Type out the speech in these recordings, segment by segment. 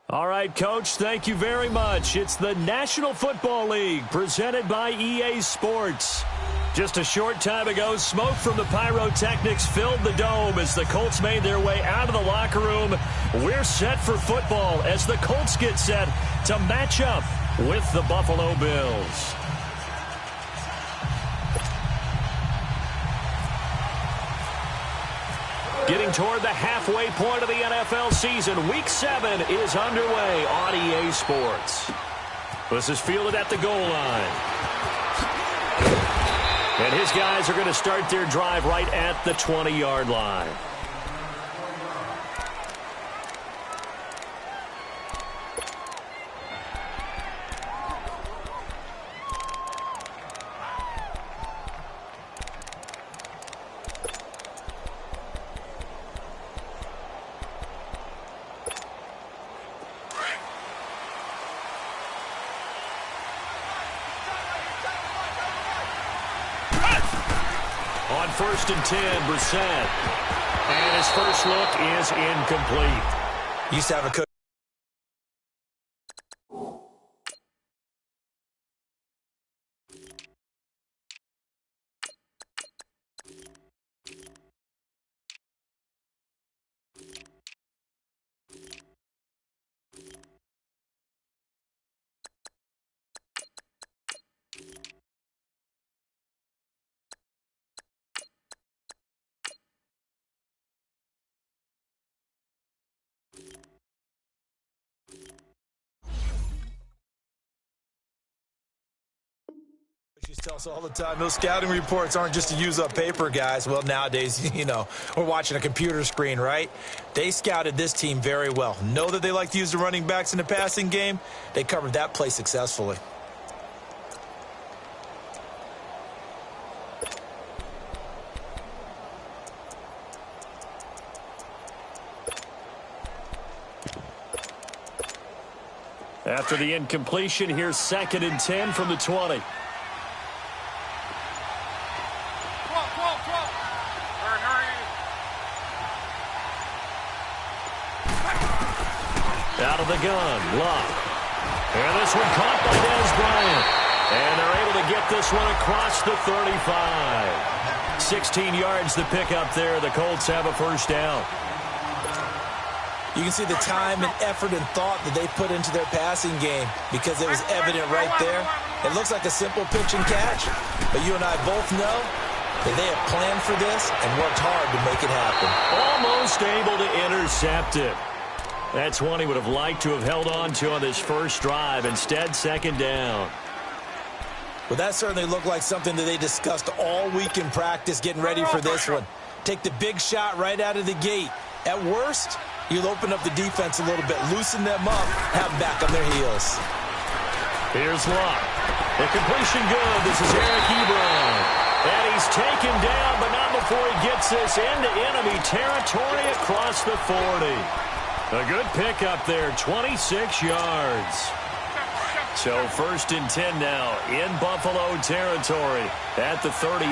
All right, Coach, thank you very much. It's the National Football League presented by EA Sports. Just a short time ago, smoke from the pyrotechnics filled the dome as the Colts made their way out of the locker room. We're set for football as the Colts get set to match up with the Buffalo Bills. Getting toward the halfway point of the NFL season, Week 7 is underway on EA Sports. This is fielded at the goal line. And his guys are going to start their drive right at the 20-yard line. On 1st and 10, Brissett. And his first look is incomplete. Used to have a coach. She tells us all the time, those scouting reports aren't just to use up paper, guys. Well, nowadays, we're watching a computer screen, right? They scouted this team very well. Know that they like to use the running backs in the passing game. They covered that play successfully. After the incompletion, here's 2nd and 10 from the 20. Out of the gun, Luck. And this one caught by Dez Bryant. And they're able to get this one across the 35. 16 yards to pick up there. The Colts have a first down. You can see the time and effort and thought that they put into their passing game because it was evident right there. It looks like a simple pitch and catch, but you and I both know that they have planned for this and worked hard to make it happen. Almost able to intercept it. That's one he would have liked to have held on to on this first drive. Instead, 2nd down. Well, that certainly looked like something that they discussed all week in practice getting ready for this one. Take the big shot right out of the gate. At worst, you'll open up the defense a little bit, loosen them up, have them back on their heels. Here's Luck. The completion good. This is Eric Ebron. And he's taken down, but not before he gets this into enemy territory across the 40. A good pickup there, 26 yards. So 1st and 10 now in Buffalo territory at the 38.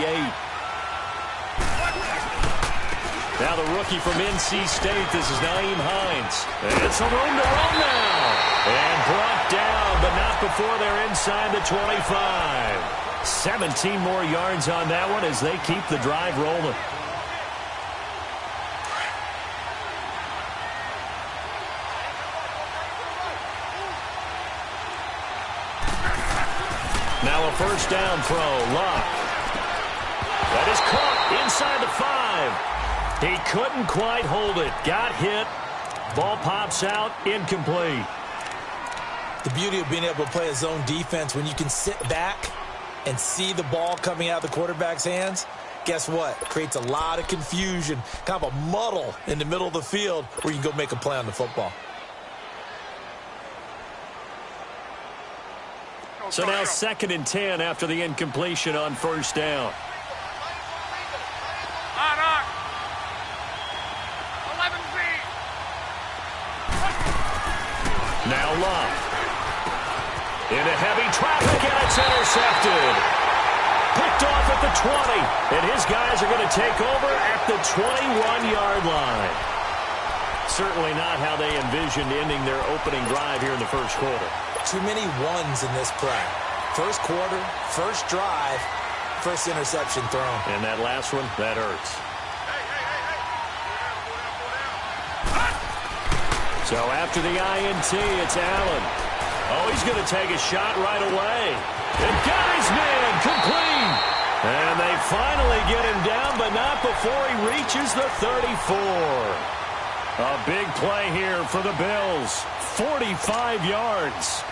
Now the rookie from NC State, this is Nyheim Hines. And it's a room to run now. And brought down, but not before they're inside the 25. 17 more yards on that one as they keep the drive rolling. Now a first down throw, Luck. That is caught inside the 5. He couldn't quite hold it. Got hit. Ball pops out, incomplete. The beauty of being able to play a zone defense when you can sit back and see the ball coming out of the quarterback's hands, guess what? Creates a lot of confusion, kind of a muddle in the middle of the field where you can go make a play on the football. So now 2nd and 10 after the incompletion on first down. Now Luck. Into heavy traffic, and it's intercepted. Picked off at the 20, and his guys are going to take over at the 21-yard line. certainly not how they envisioned ending their opening drive here in the first quarter. Too many ones in this play. First quarter, first drive, first interception thrown. And that last one, that hurts. So after the INT, it's Allen. Oh, he's going to take a shot right away. And got his man complete. And they finally get him down, but not before he reaches the 34. A big play here for the Bills. 45 yards.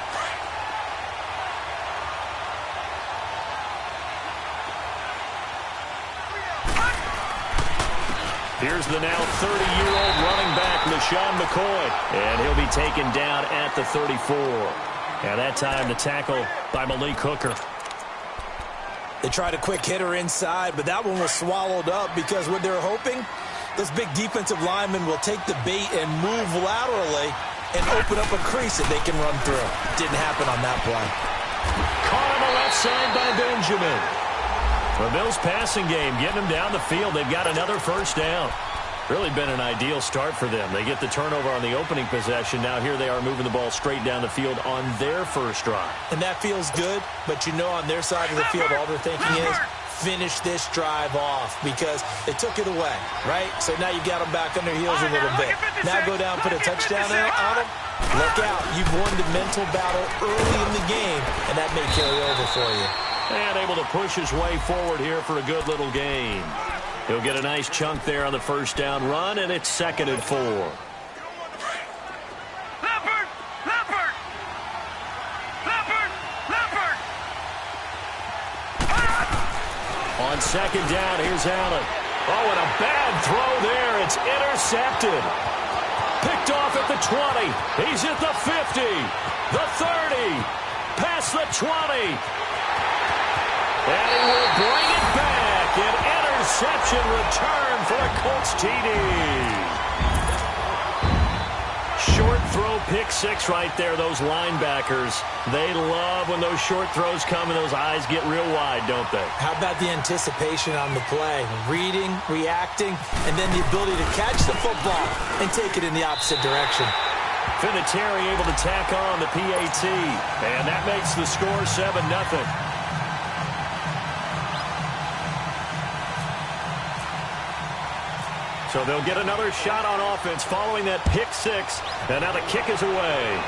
Here's the now 30-year-old running back, LaShawn McCoy. And he'll be taken down at the 34. And that time the tackle by Malik Hooker. They tried a quick hitter inside, but that one was swallowed up because what they're hoping, those big defensive linemen will take the bait and move laterally and open up a crease that they can run through. Didn't happen on that play. Caught on the left side by Benjamin. The Bills' passing game, getting them down the field. They've got another first down. Really been an ideal start for them. They get the turnover on the opening possession. Now here they are moving the ball straight down the field on their first drive. And that feels good, but you know on their side of the field all they're thinking is finish this drive off because they took it away, right? So now you got them back on their heels a little bit. Now go down, put a touchdown on them. Look out. You've won the mental battle early in the game, and that may carry over for you. And able to push his way forward here for a good little gain. He'll get a nice chunk there on the first down run, and it's 2nd and 4. On 2nd down, here's Allen. Oh, and a bad throw there. It's intercepted. Picked off at the 20. He's at the 50. The 30. Past the 20. And he will bring it back. An interception return for a Colts TD. Short throw, pick six right there. Those linebackers, they love when those short throws come and those eyes get real wide, don't they? How about the anticipation on the play? Reading, reacting, and then the ability to catch the football and take it in the opposite direction. Vinatieri able to tack on the PAT. And that makes the score 7-0. So they'll get another shot on offense following that pick six. And now the kick is away.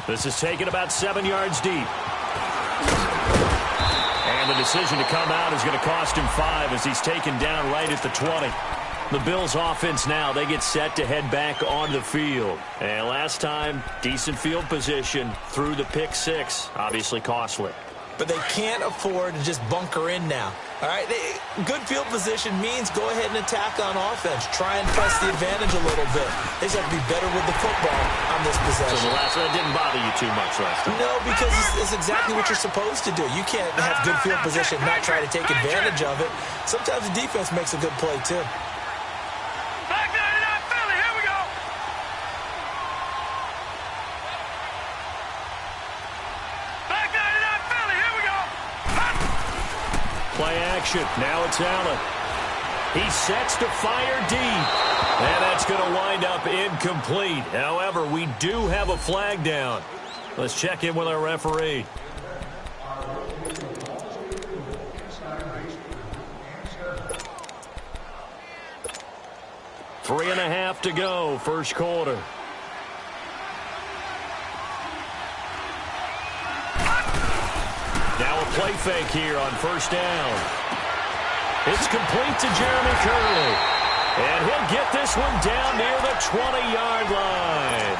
This is taken about 7 yards deep. And the decision to come out is going to cost him 5 as he's taken down right at the 20. The Bills offense now, they get set to head back on the field. And last time, decent field position through the pick six. Obviously costly. But they can't afford to just bunker in now. All right, good field position means go ahead and attack on offense. Try and press the advantage a little bit. They just have to be better with the football on this possession. So the last one didn't bother you too much last time? No, because it's exactly what you're supposed to do. You can't have good field position and not try to take advantage of it. Sometimes the defense makes a good play, too. Play action. Now it's Allen. He sets to fire deep. And that's going to wind up incomplete. However, we do have a flag down. Let's check in with our referee. Three and a half to go, first quarter. Now a play fake here on first down. It's complete to Jeremy Curley. And he'll get this one down near the 20-yard line.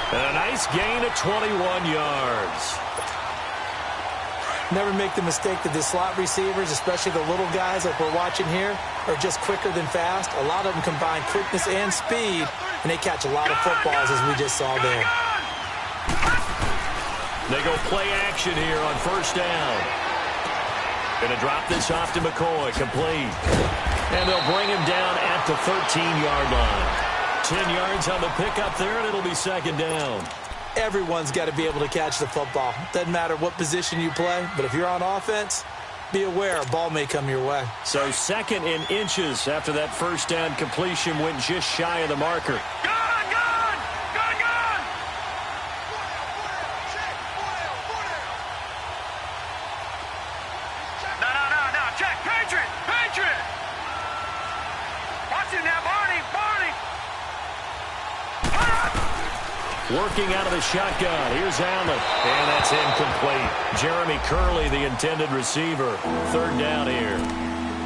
And a nice gain of 21 yards. Never make the mistake that the slot receivers, especially the little guys like we're watching here, are just quicker than fast. A lot of them combine quickness and speed, and they catch a lot of footballs, as we just saw there. They go play action here on first down. Going to drop this off to McCoy, complete. And they'll bring him down at the 13-yard line. 10 yards on the pickup there, and it'll be second down. Everyone's got to be able to catch the football. Doesn't matter what position you play, but if you're on offense, be aware, a ball may come your way. So 2nd and inches after that first down completion went just shy of the marker. Working out of the shotgun. Here's Allen. And that's incomplete. Jeremy Curley, the intended receiver. 3rd down here.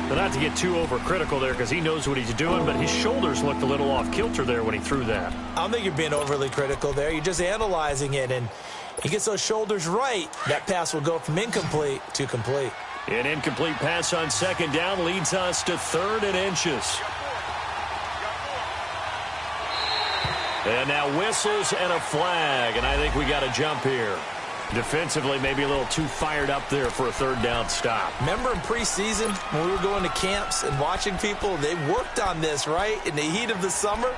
But not to get too overcritical there because he knows what he's doing, but his shoulders looked a little off kilter there when he threw that. I don't think you're being overly critical there. You're just analyzing it, and he gets those shoulders right. That pass will go from incomplete to complete. An incomplete pass on 2nd down leads us to 3rd and inches. And now whistles and a flag, and I think we got a jump here. Defensively, maybe a little too fired up there for a 3rd down stop. Remember in preseason when we were going to camps and watching people, they worked on this, right? In the heat of the summer,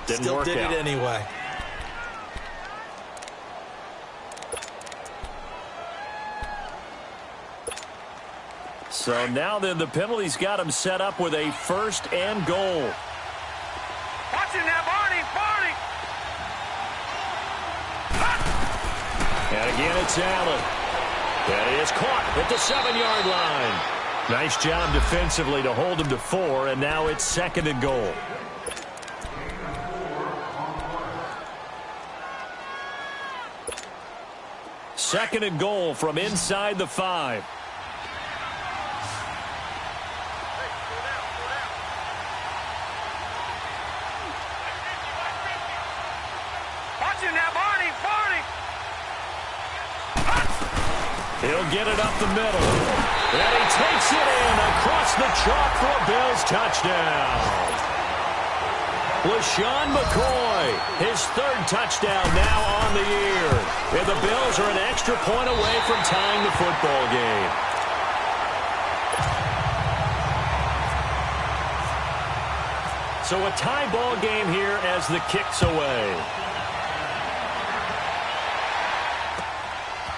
still did it anyway. So now then the penalty's got him set up with a 1st and goal. Watching that, Barney. And again, it's Allen. And he is caught at the 7-yard line. Nice job defensively to hold him to 4, and now it's 2nd and goal. Second and goal from inside the 5. Watching that, Barney. He'll get it up the middle. And he takes it in across the chalk for a Bills touchdown. LaShawn McCoy, his 3rd touchdown now on the year. And the Bills are an extra point away from tying the football game. So a tie ball game here as the kick's away.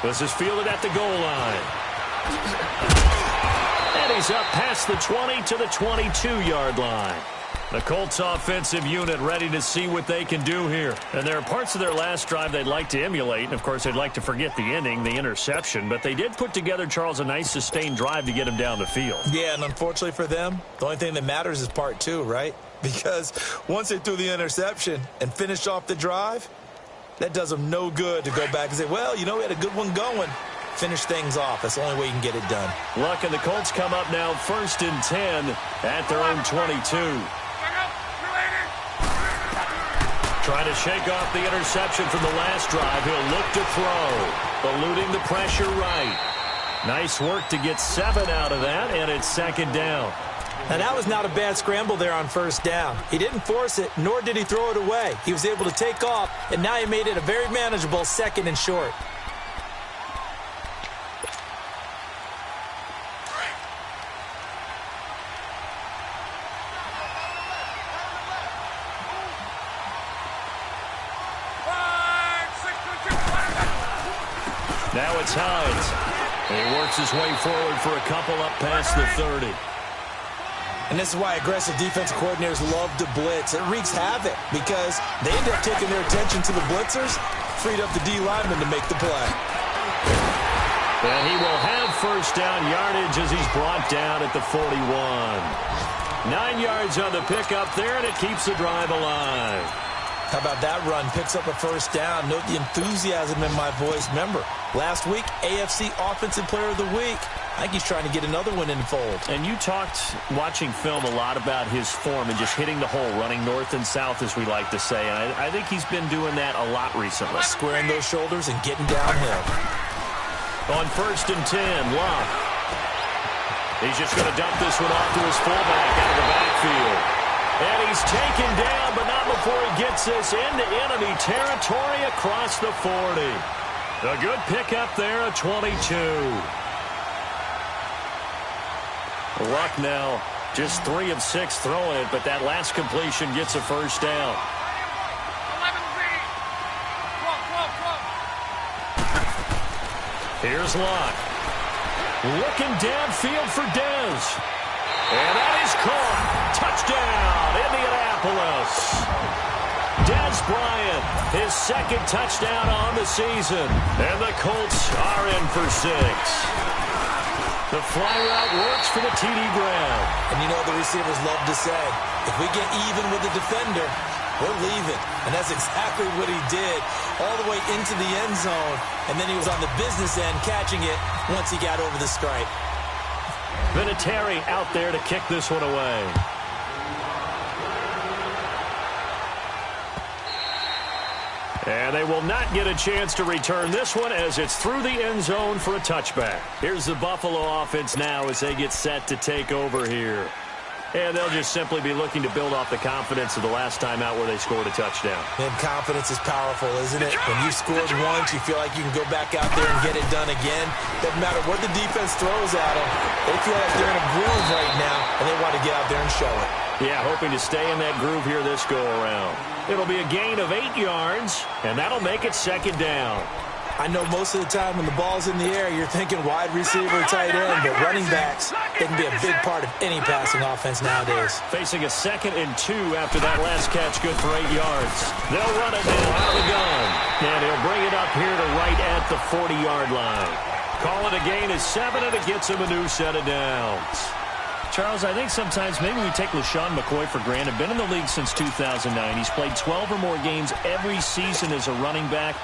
This is fielded at the goal line. And he's up past the 20 to the 22-yard line. The Colts offensive unit ready to see what they can do here. And there are parts of their last drive they'd like to emulate. And, of course, they'd like to forget the inning, the interception. But they did put together, Charles, a nice sustained drive to get him down the field. Yeah, and unfortunately for them, the only thing that matters is part 2, right? Because once they threw the interception and finished off the drive, that does them no good to go back and say, well, you know, we had a good one going. Finish things off. That's the only way you can get it done. Luck and the Colts come up now 1st and 10 at their own 22. Trying to shake off the interception from the last drive. He'll look to throw. Eluding the pressure right. Nice work to get 7 out of that, and it's 2nd down. Now, that was not a bad scramble there on 1st down. He didn't force it, nor did he throw it away. He was able to take off, and now he made it a very manageable 2nd and short. Now it's Hines. And he works his way forward for a couple up past the 30. And this is why aggressive defensive coordinators love to blitz. It wreaks havoc because they end up taking their attention to the blitzers, freed up the D lineman to make the play. And he will have 1st down yardage as he's brought down at the 41. 9 yards on the pickup there, and it keeps the drive alive. How about that run? Picks up a 1st down. Note the enthusiasm in my voice. Remember, last week, AFC Offensive Player of the Week. I think he's trying to get another one in the fold. And you talked, watching film, a lot about his form and just hitting the hole, running north and south, as we like to say. And I think he's been doing that a lot recently. Squaring those shoulders and getting downhill. On 1st and 10, Love. He's just going to dump this one off to his fullback out of the backfield. And he's taken down, but not before he gets this into enemy territory across the 40. A good pickup there at 22. Luck now just 3 of 6 throwing it, but that last completion gets a 1st down. Here's Luck. Looking downfield for Dez. And that is caught. Touchdown, Indianapolis. Dez Bryant, his second touchdown on the season. And the Colts are in for 6. The fly route works for the TD grab. And you know the receivers love to say, if we get even with the defender, we're leaving. And that's exactly what he did, all the way into the end zone. And then he was on the business end catching it once he got over the stripe. Vinatieri out there to kick this one away. And they will not get a chance to return this one as it's through the end zone for a touchback. Here's the Buffalo offense now as they get set to take over here. And they'll just simply be looking to build off the confidence of the last time out where they scored a touchdown. And confidence is powerful, isn't it? When you scored once, you feel like you can go back out there and get it done again. Doesn't matter what the defense throws at them. They feel like they're in a groove right now, and they want to get out there and show it. Yeah, hoping to stay in that groove here this go-around. It'll be a gain of 8 yards, and that'll make it second down. I know most of the time when the ball's in the air, you're thinking wide receiver, tight end, but running backs, they can be a big part of any passing offense nowadays. Facing a 2nd and 2 after that last catch, good for 8 yards. They'll run it now out of the gun, and he'll bring it up here to right at the 40-yard line. Call it a gain of 7, and it gets him a new set of downs. Charles, I think sometimes maybe we take LaShawn McCoy for granted. Been in the league since 2009. He's played 12 or more games every season as a running back.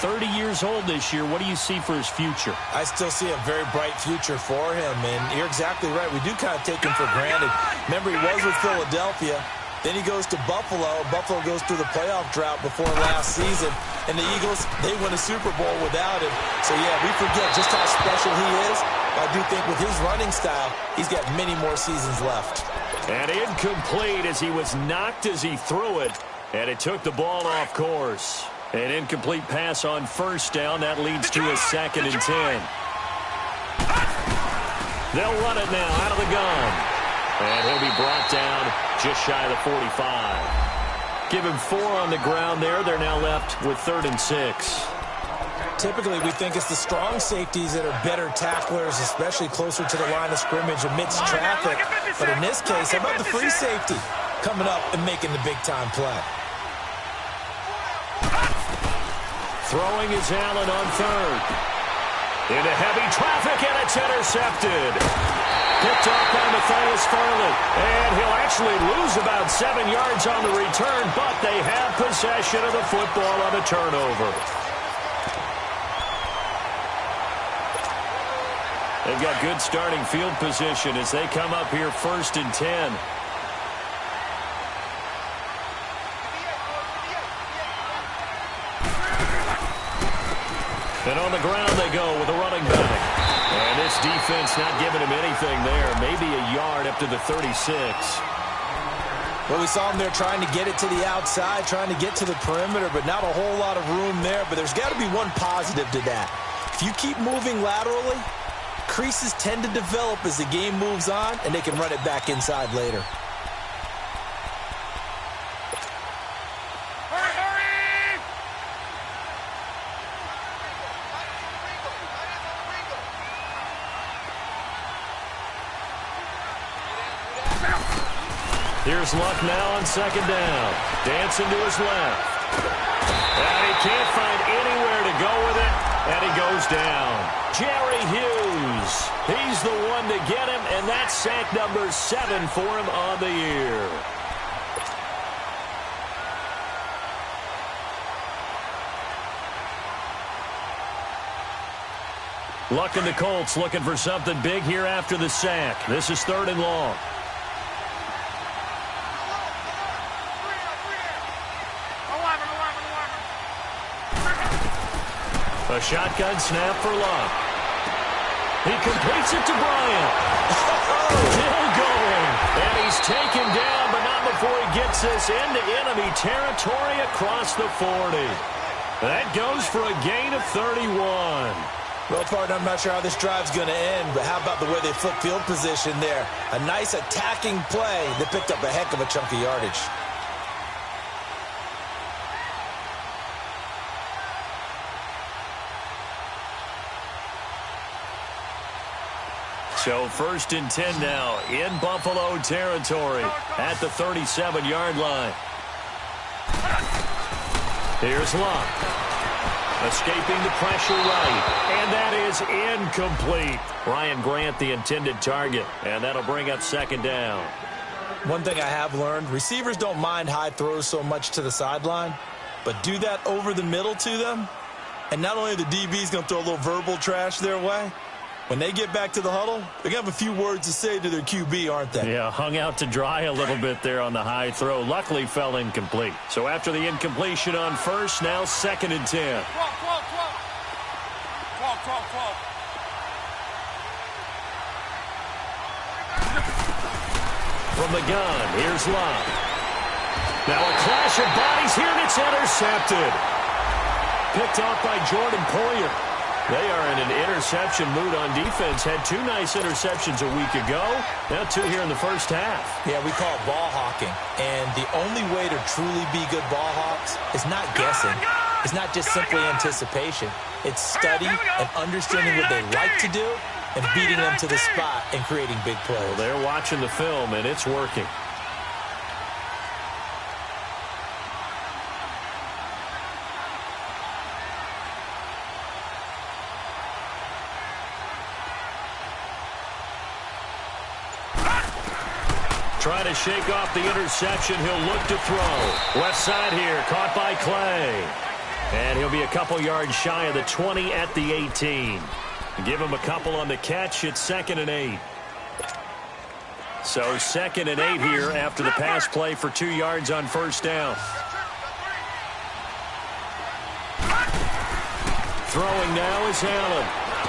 30 years old this year. What do you see for his future? I still see a very bright future for him, and you're exactly right. We do kind of take him for granted. Remember, he was with Philadelphia. Then he goes to Buffalo. Buffalo goes through the playoff drought before last season. And the Eagles, they win a Super Bowl without him. So, yeah, we forget just how special he is. I do think with his running style, he's got many more seasons left. And incomplete as he was knocked as he threw it. And it took the ball off course. An incomplete pass on first down. That leads to a 2nd and 10. They'll run it now out of the gun. And he'll be brought down just shy of the 45. Give him 4 on the ground there. They're now left with 3rd and 6. Typically, we think it's the strong safeties that are better tacklers, especially closer to the line of scrimmage amidst traffic. But in this case, how about the free safety coming up and making the big-time play? Throwing is Allen on 3rd. Into heavy traffic, and it's intercepted. Picked off by Matthias Farley. And he'll actually lose about 7 yards on the return, but they have possession of the football on the turnover. They've got good starting field position as they come up here 1st and 10. And on the ground they go with a running back. And this defense not giving him anything there. Maybe a yard up to the 36. Well, we saw him there trying to get it to the outside, trying to get to the perimeter, but not a whole lot of room there. But there's got to be one positive to that. If you keep moving laterally, creases tend to develop as the game moves on, and they can run it back inside later. Here's Luck now on 2nd down. Dancing to his left. And he can't find anywhere to go with it. And he goes down. Jerry Hughes. He's the one to get him, and that's sack number 7 for him on the year. Luck and the Colts looking for something big here after the sack. This is 3rd and long. A shotgun snap for Luck. He completes it to Bryant. Still going. And he's taken down, but not before he gets this into enemy territory across the 40. That goes for a gain of 31. Well, partner, I'm not sure how this drive's going to end, but how about the way they flip field position there? A nice attacking play that picked up a heck of a chunk of yardage. So 1st and 10 now in Buffalo territory at the 37-yard line. Here's Luck. Escaping the pressure right. And that is incomplete. Ryan Grant, the intended target. And that'll bring up 2nd down. One thing I have learned, receivers don't mind high throws so much to the sideline, but do that over the middle to them, and not only the DB's going to throw a little verbal trash their way, when they get back to the huddle, they're going to have a few words to say to their QB, aren't they? Yeah, hung out to dry a little bit there on the high throw. Luckily fell incomplete. So after the incompletion on 1st, now 2nd and 10. 12. From the gun, here's Luck. Now a clash of bodies here, and it's intercepted. Picked off by Jordan Poyer. They are in an interception mood on defense. Had 2 nice interceptions a week ago. Now 2 here in the first half. Yeah, we call it ball hawking. And the only way to truly be good ball hawks is not guessing. It's not just simply anticipation. It's study and understanding what they like to do and beating them to the spot and creating big plays. Well, they're watching the film, and it's working. Trying to shake off the interception. He'll look to throw. Left side here, caught by Clay. And he'll be a couple yards shy of the 20 at the 18. Give him a couple on the catch. It's 2nd and 8. So 2nd and 8 here after the pass play for 2 yards on 1st down. Throwing now is Allen.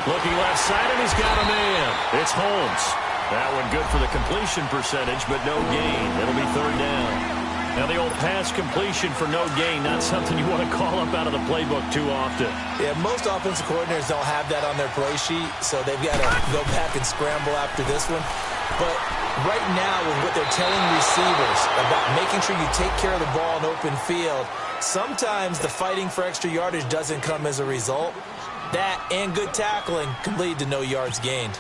Looking left side, and he's got a man. It's Holmes. That one good for the completion percentage, but no gain. It'll be 3rd down. Now the old pass completion for no gain, not something you want to call up out of the playbook too often. Yeah, most offensive coordinators don't have that on their play sheet, so they've got to go back and scramble after this one. But right now, with what they're telling receivers about making sure you take care of the ball in open field, sometimes the fighting for extra yardage doesn't come as a result. That and good tackling can lead to no yards gained.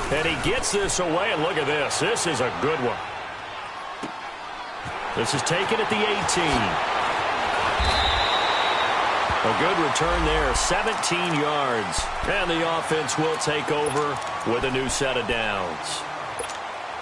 And he gets this away, and look at this. This is a good one. This is taken at the 18. A good return there, 17 yards. And the offense will take over with a new set of downs.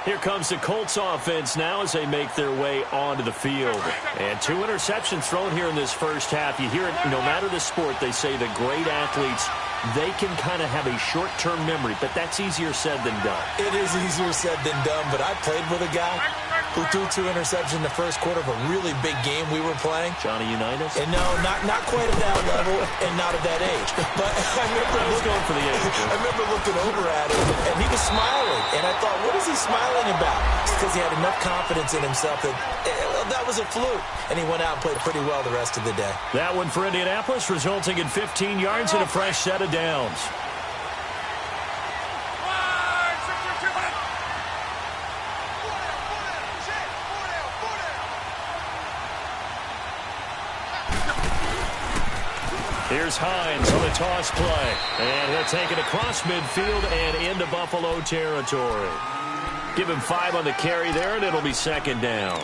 Here comes the Colts offense now as they make their way onto the field. And 2 interceptions thrown here in this first half. You hear it, no matter the sport, they say the great athletes, they can kind of have a short-term memory, but that's easier said than done. It is easier said than done, but I played with a guy who threw 2 interceptions in the first quarter of a really big game we were playing. Johnny Unitas? And no, not quite at that level and not at that age. But I was going for the age. I remember looking over at him, and he was smiling. And I thought, what is he smiling about? It's because he had enough confidence in himself that that was a fluke. And he went out and played pretty well the rest of the day. That one for Indianapolis, resulting in 15 yards and a fresh set of downs. Here's Hines on the toss play. And he'll take it across midfield and into Buffalo territory. Give him 5 on the carry there, and it'll be 2nd down.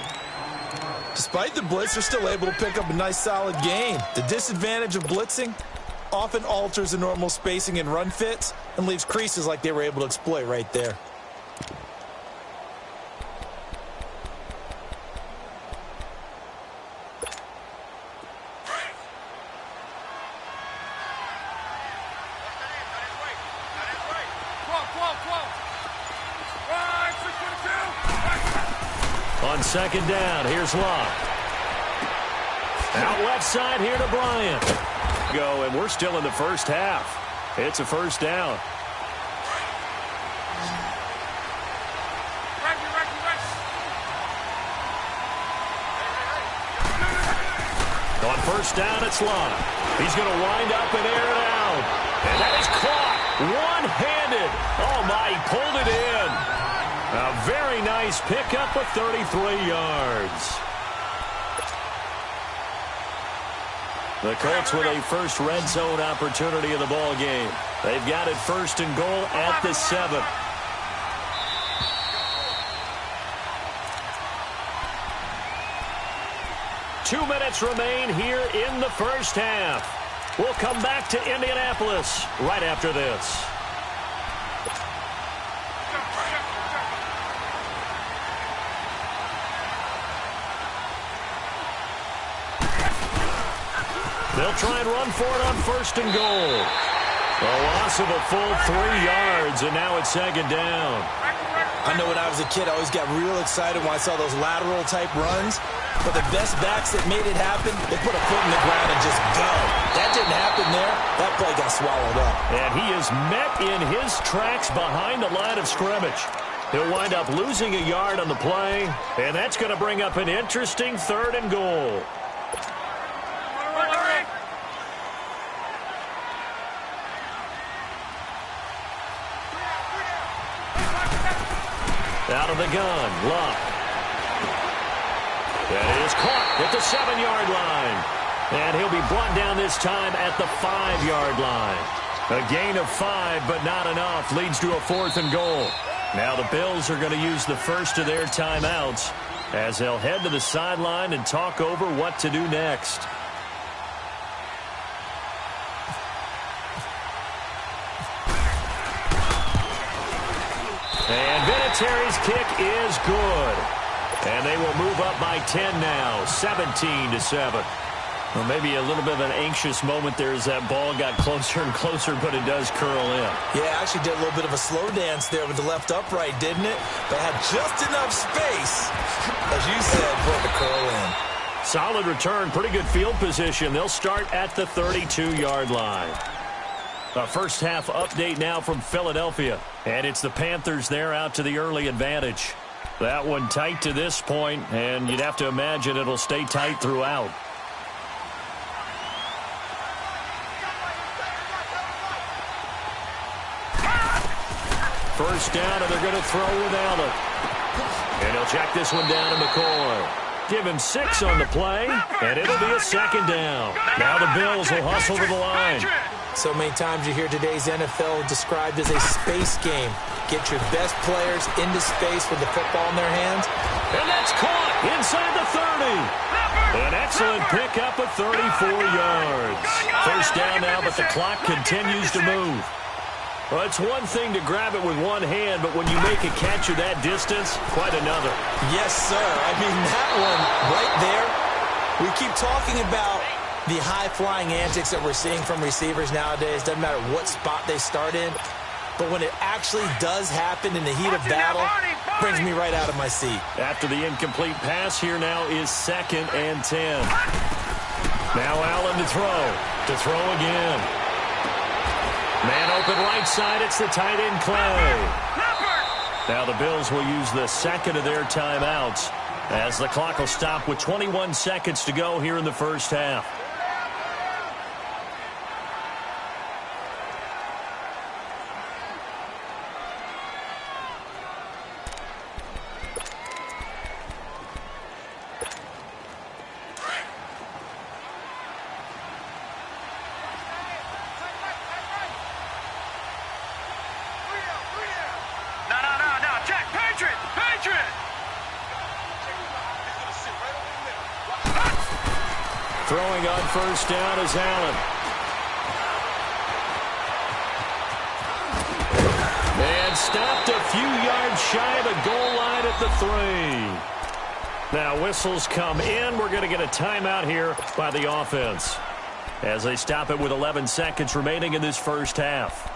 Despite the blitz, they're still able to pick up a nice, solid gain. The disadvantage of blitzing often alters the normal spacing and run fits and leaves creases like they were able to exploit right there. On 2nd down, here's Luck. Out left side here to Bryant. Go, and we're still in the first half. It's a 1st down. On 1st down, it's Luck. He's going to wind up and air it out. And that is caught one-handed. Oh, my, he pulled it in. A very nice pickup of 33 yards. The Colts with a first red zone opportunity in the ball game. They've got it 1st and goal at the 7. Two minutes remain here in the first half. We'll come back to Indianapolis right after this. They'll try and run for it on 1st and goal. A loss of a full 3 yards, and now it's 2nd down. I know when I was a kid, I always got real excited when I saw those lateral-type runs. But the best backs that made it happen, they put a foot in the ground and just go. That didn't happen there. That play got swallowed up. And he is met in his tracks behind the line of scrimmage. He'll wind up losing a yard on the play, and that's going to bring up an interesting 3rd and goal. Out of the gun, Luck. That is caught at the 7-yard line. And he'll be brought down this time at the 5-yard line. A gain of 5, but not enough. Leads to a 4th and goal. Now the Bills are going to use the first of their timeouts as they'll head to the sideline and talk over what to do next. And Vinatieri's kick is good. And they will move up by 10 now, 17-7. Well, maybe a little bit of an anxious moment there as that ball got closer and closer, but it does curl in. Yeah, actually did a little bit of a slow dance there with the left upright, didn't it? But had just enough space, as you said, for it to curl in. Solid return, pretty good field position. They'll start at the 32-yard line. A first half update now from Philadelphia. And it's the Panthers there out to the early advantage. That one tight to this point, and you'd have to imagine it'll stay tight throughout. First down, and they're going to throw with Allen. And he'll check this one down to McCoy. Give him 6 on the play, and it'll be a 2nd down. Now the Bills will hustle to the line. So many times you hear today's NFL described as a space game. Get your best players into space with the football in their hands. And that's caught inside the 30. An excellent pickup of 34 yards. First down now, but the clock continues to move. Well, it's one thing to grab it with one hand, but when you make a catch of that distance, quite another. Yes, sir. I mean, that one right there, we keep talking about the high-flying antics that we're seeing from receivers nowadays. Doesn't matter what spot they start in. But when it actually does happen in the heat of battle, brings me right out of my seat. After the incomplete pass, here now is 2nd and 10. Now Allen to throw again. Man open right side, it's the tight end Clay. Now the Bills will use the 2nd of their timeouts as the clock will stop with 21 seconds to go here in the first half. Throwing on first down is Allen. And stopped a few yards shy of the goal line at the 3. Now whistles come in. We're going to get a timeout here by the offense as they stop it with 11 seconds remaining in this first half.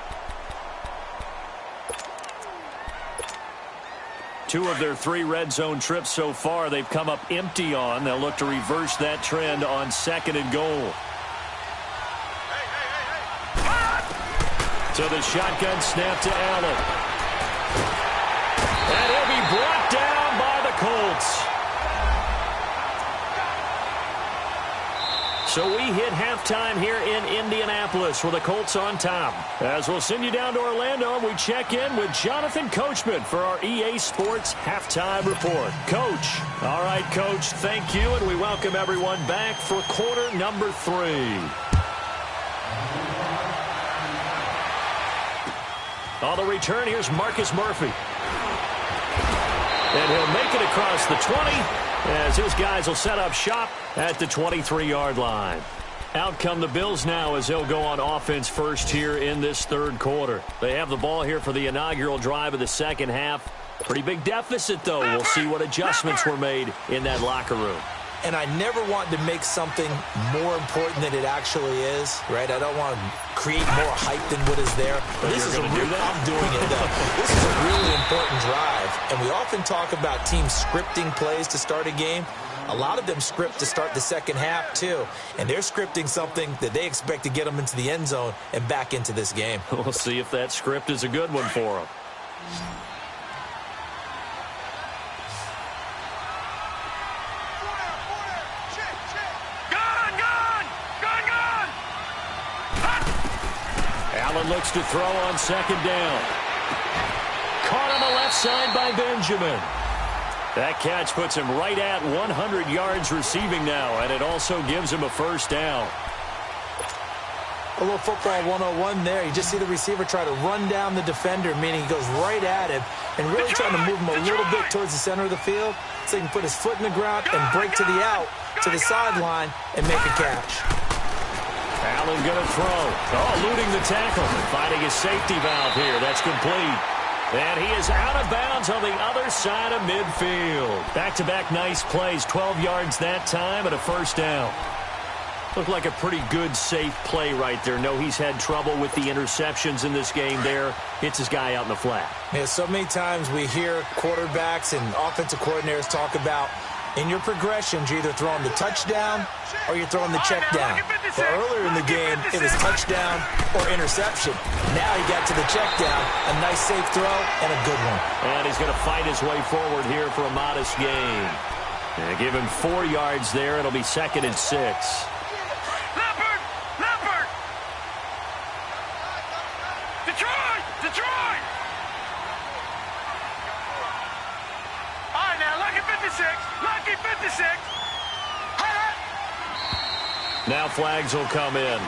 2 of their 3 red zone trips so far, they've come up empty on. They'll look to reverse that trend on 2nd and goal. So the shotgun snap to Allen. And he'll be brought down by the Colts. So we hit halftime here in Indianapolis with the Colts on top. As we'll send you down to Orlando, we check in with Jonathan Coachman for our EA Sports Halftime Report. Coach. All right, Coach, thank you, and we welcome everyone back for quarter number 3. On the return, here's Marcus Murphy. And he'll make it across the 20 as his guys will set up shop at the 23-yard line. Out come the Bills now as they'll go on offense first here in this third quarter. They have the ball here for the inaugural drive of the second half. Pretty big deficit, though. We'll see what adjustments were made in that locker room. And I never want to make something more important than it actually is, right? I don't want to create more hype than what is there. But this is I'm doing it, though. This is a really important drive. And we often talk about teams scripting plays to start a game. A lot of them script to start the second half, too. And they're scripting something that they expect to get them into the end zone and back into this game. We'll see if that script is a good one for them. Allen looks to throw on second down. Caught on the left side by Benjamin. That catch puts him right at 100 yards receiving now, and it also gives him a first down. A little football 101 there. You just see the receiver try to run down the defender, meaning he goes right at him and really trying to move him a little bit towards the center of the field so he can put his foot in the ground and break to the out, to the sideline, and make a catch. Allen going to throw. Oh, eluding the tackle. Finding his safety valve here. That's complete. And he is out of bounds on the other side of midfield. Back-to-back nice plays. 12 yards that time and a first down. Looked like a pretty good, safe play right there. No, he's had trouble with the interceptions in this game there. Hits his guy out in the flat. Yeah, so many times we hear quarterbacks and offensive coordinators talk about in your progressions, you're either throwing the touchdown or you're throwing the check down. But earlier in the game, it was touchdown or interception. Now he got to the check down, a nice safe throw, and a good one. And he's going to fight his way forward here for a modest gain. And give him 4 yards there. It'll be 2nd and 6. Leopard! Leopard! Detroit! Detroit! All right, now, lucky 56. Lucky 56. Now flags will come in.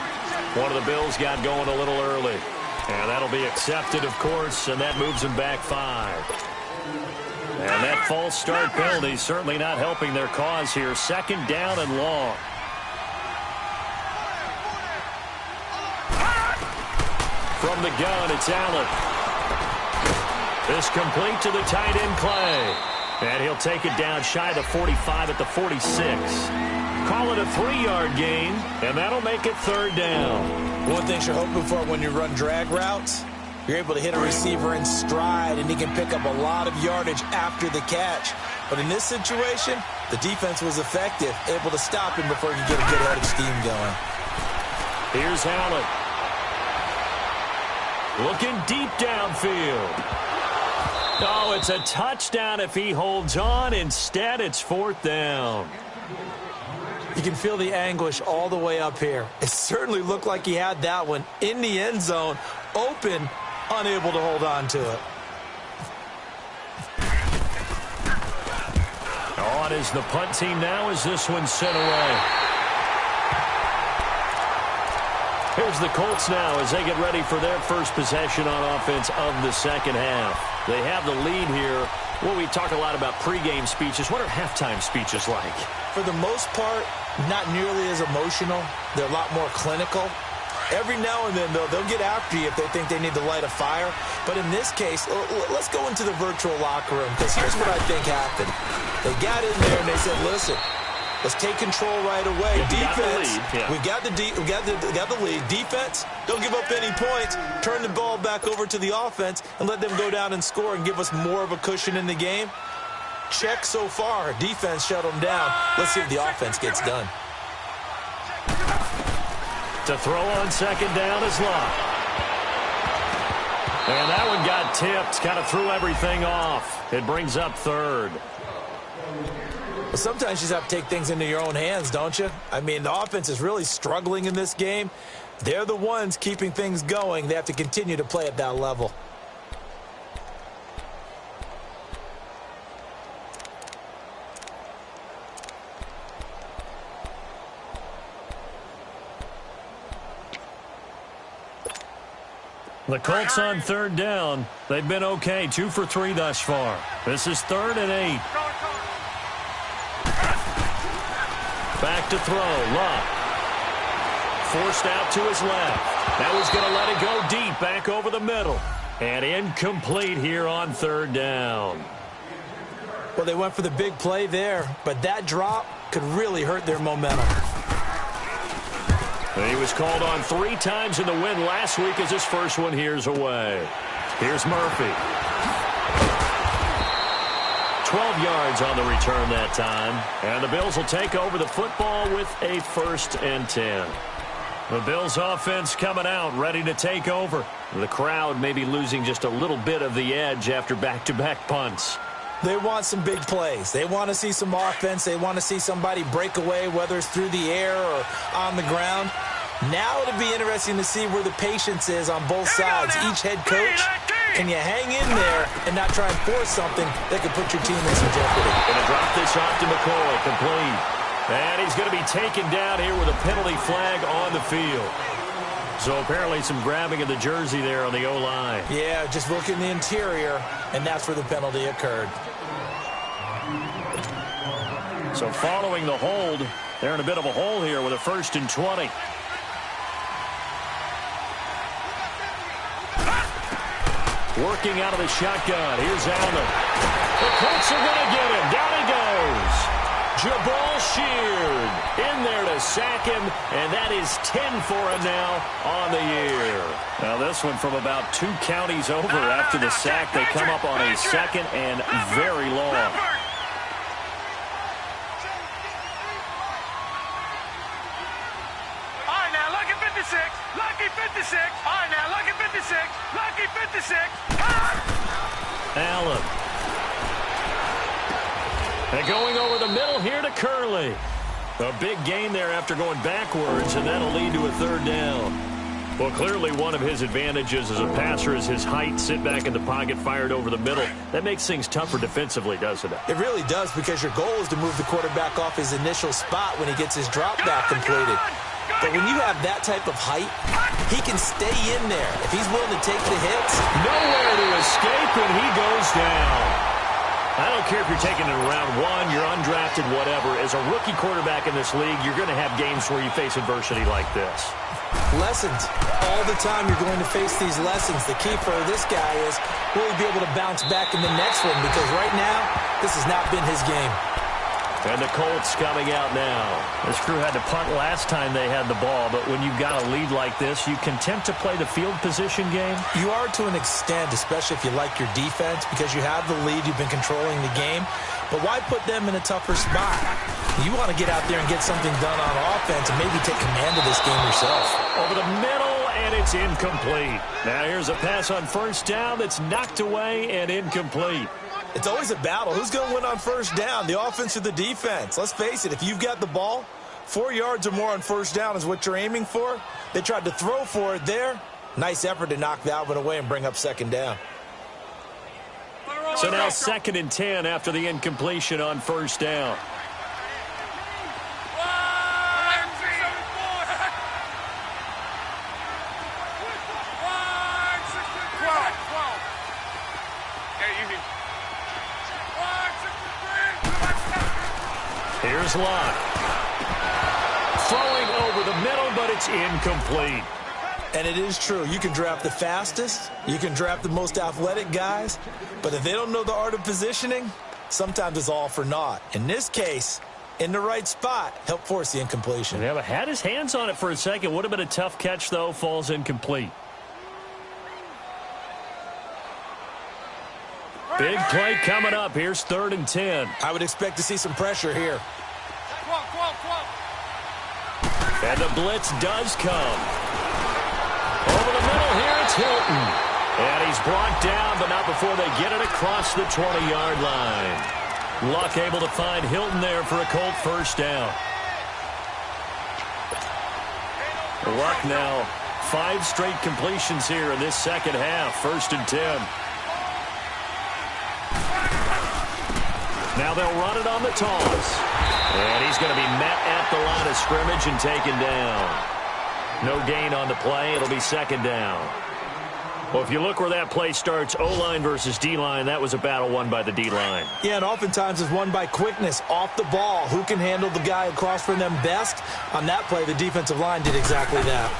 One of the Bills got going a little early. And that'll be accepted, of course, and that moves him back 5. And that false start penalty certainly not helping their cause here. 2nd down and long. From the gun, it's Allen. This complete to the tight end, Clay. And he'll take it down shy of the 45 at the 46. Call it a 3-yard gain, and that'll make it 3rd down. One thing you're hoping for when you run drag routes, you're able to hit a receiver in stride, and he can pick up a lot of yardage after the catch. But in this situation, the defense was effective, able to stop him before he could get a good head of steam going. Here's Allen. Looking deep downfield. Oh, it's a touchdown if he holds on. Instead, it's 4th down. You can feel the anguish all the way up here. It certainly looked like he had that one in the end zone, open, unable to hold on to it. On is the punt team now as this one's sent away. Here's the Colts now as they get ready for their first possession on offense of the second half. They have the lead here. Well, we talk a lot about pregame speeches. What are halftime speeches like? For the most part, not nearly as emotional. They're a lot more clinical. Every now and then, they'll get after you if they think they need to light a fire. But in this case, let's go into the virtual locker room, because here's what I think happened. They got in there and they said, listen, let's take control right away. Defense, we got the lead. Defense, don't give up any points. Turn the ball back over to the offense and let them go down and score and give us more of a cushion in the game. Check so far. Defense shut them down. Let's see if the offense gets done. To throw on second down is Locke. And that one got tipped. Kind of threw everything off. It brings up 3rd. Well, sometimes you just have to take things into your own hands, don't you? I mean, the offense is really struggling in this game. They're the ones keeping things going. They have to continue to play at that level. The Colts on third down. They've been okay, 2 for 3 thus far. This is 3rd and 8. Back to throw, Luck. Forced out to his left. Now he's going to let it go deep, back over the middle. And incomplete here on 3rd down. Well, they went for the big play there, but that drop could really hurt their momentum. He was called on 3 times in the win last week as his first one here's away. Here's Murphy. 12 yards on the return that time. And the Bills will take over the football with a 1st and 10. The Bills offense coming out, ready to take over. The crowd may be losing just a little bit of the edge after back-to-back punts. They want some big plays. They want to see some offense. They want to see somebody break away, whether it's through the air or on the ground. Now it'll be interesting to see where the patience is on both sides. Each head coach, can you hang in there and not try and force something that could put your team in some jeopardy? Going to drop this off to McCoy, complete. And he's going to be taken down here with a penalty flag on the field. So apparently some grabbing of the jersey there on the O-line. Yeah, just look in the interior, and that's where the penalty occurred. So following the hold, they're in a bit of a hole here with a 1st and 20. Working out of the shotgun. Here's Allen. The Colts are going to get him. Down he goes. Jabal Sheard in there to sack him, and that is 10 for him now on the year. Now this one from about 2 counties over after the sack. They come up on a 2nd and very long. All right, now, lucky 56. Lucky 56. All right, now, lucky 56. Lucky 56. Allen. And going over the middle here to Curley. A big gain there after going backwards, and that'll lead to a 3rd down. Well, clearly one of his advantages as a passer is his height. Sit back in the pocket, fired over the middle. That makes things tougher defensively, doesn't it? It really does, because your goal is to move the quarterback off his initial spot when he gets his drop back completed. But when you have that type of height, he can stay in there. If he's willing to take the hits. Nowhere to escape, and he goes down. I don't care if you're taking it in round 1, you're undrafted, whatever. As a rookie quarterback in this league, you're going to have games where you face adversity like this. Lessons. All the time you're going to face these lessons. The key for this guy is, will he be able to bounce back in the next one? Because right now, this has not been his game. And the Colts coming out now. This crew had to punt last time they had the ball, but when you've got a lead like this, you content to play the field position game? You are to an extent, especially if you like your defense, because you have the lead, you've been controlling the game. But why put them in a tougher spot? You want to get out there and get something done on offense and maybe take command of this game yourself. Over the middle, and it's incomplete. Now here's a pass on 1st down that's knocked away and incomplete. It's always a battle. Who's going to win on 1st down, the offense or the defense? Let's face it, if you've got the ball, 4 yards or more on 1st down is what you're aiming for. They tried to throw for it there. Nice effort to knock that one away and bring up 2nd down. So now 2nd and 10 after the incompletion on 1st down. Here's Locke. Throwing over the middle, but it's incomplete. And it is true. You can draft the fastest. You can draft the most athletic guys. But if they don't know the art of positioning, sometimes it's all for naught. In this case, in the right spot, help force the incompletion. Yeah, but had his hands on it for a second. Would have been a tough catch, though. Falls incomplete. Big play coming up. Here's 3rd and 10. I would expect to see some pressure here. And the blitz does come. Over the middle here, it's Hilton. And he's brought down, but not before they get it across the 20-yard line. Luck able to find Hilton there for a Colt 1st down. Luck now 5 straight completions here in this 2nd half. 1st and 10. Now they'll run it on the toss. And he's going to be met at the line of scrimmage and taken down. No gain on the play. It'll be 2nd down. Well, if you look where that play starts, O-line versus D-line, that was a battle won by the D-line. Yeah, and oftentimes it's won by quickness, off the ball. Who can handle the guy across from them best? On that play, the defensive line did exactly that.